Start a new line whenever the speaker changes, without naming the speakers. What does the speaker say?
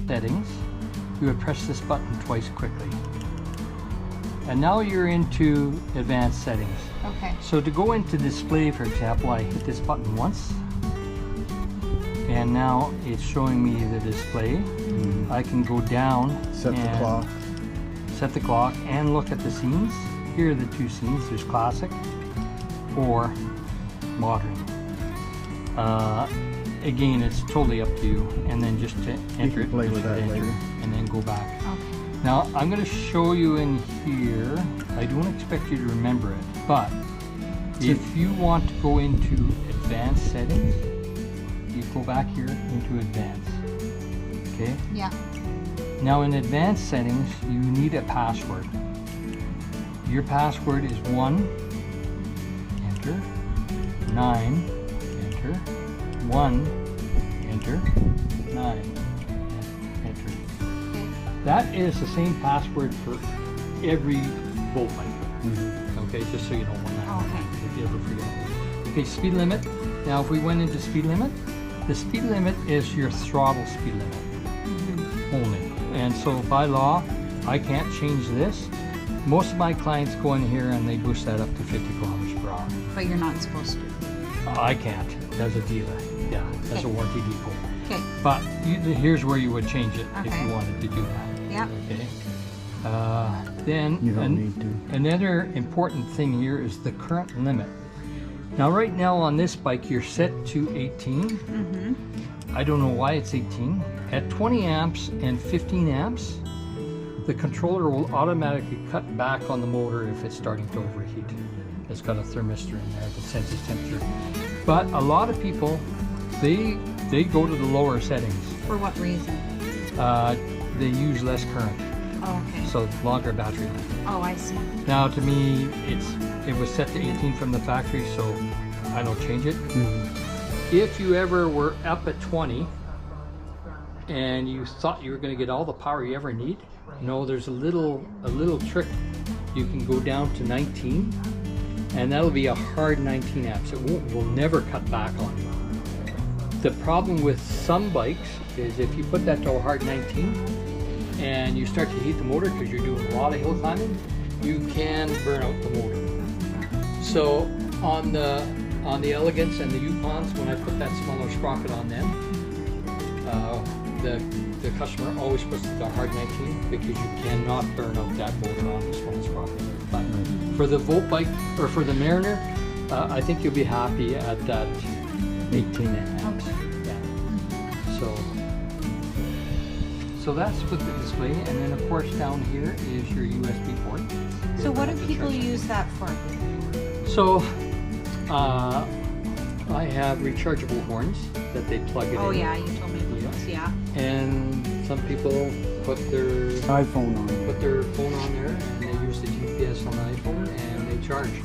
settings, you would press this button twice quickly. And now you're into advanced settings.
Okay.
So to go into display, for example, I hit this button once, and now it's showing me the display. I can go down,
Set the clock.
Set the clock and look at the scenes. Here are the two scenes. There's classic or modern. Again, it's totally up to you. And then just to enter it,
play with that
enter,
later.
and then go back.
Okay.
Now I'm going to show you in here. I don't expect you to remember it, but if you want to go into advanced settings, you go back here into advanced. Okay?
Yeah.
Now in advanced settings, you need a password. Your password is 1, enter, 9, enter, 1, enter, 9, enter.
Okay.
That is the same password for every Voltbike. Okay, just so you don't want that.
Okay.
If you ever forget. Okay, speed limit. Now if we went into speed limit, the speed limit is your throttle speed limit only. And so by law, I can't change this. Most of my clients go in here and they boost that up to 50 kilometers per hour.
But you're not supposed to.
I can't, as a dealer. Yeah, as
Okay.
a warranty depot.
Okay.
But here's where you would change it if
Okay.
you wanted to do that.
Yeah.
Okay. Then
You don't need to.
another important thing here is the current limit. Now right now on this bike you're set to 18. I don't know why it's 18. At 20 amps and 15 amps, the controller will automatically cut back on the motor if it's starting to overheat. It's got a thermistor in there that senses temperature. But a lot of people, they go to the lower settings.
For what reason?
They use less current,
Oh, okay.
so longer battery life.
Oh, I see.
Now to me, it was set to 18 from the factory, so I don't change it. If you ever were up at 20 and you thought you were going to get all the power you ever need, no, there's a little trick. You can go down to 19, and that'll be a hard 19 amps. It will never cut back on you. The problem with some bikes is if you put that to a hard 19 and you start to heat the motor because you're doing a lot of hill climbing, you can burn out the motor. So on the Elegance and the Yukons, when I put that smaller sprocket on them, the customer always puts it to a hard 19 because you cannot burn out that motor on the small sprocket. But for the Voltbike or for the Mariner, I think you'll be happy at that 18 amps. Yeah. So that's with the display, and then of course down here is your USB port.
So what do people use that for?
So I have rechargeable horns that they plug it in.
Oh yeah, you told me about those, yeah.
And some people put their
iPhone on it.
phone on there and they use the GPS on the iPhone and they charge.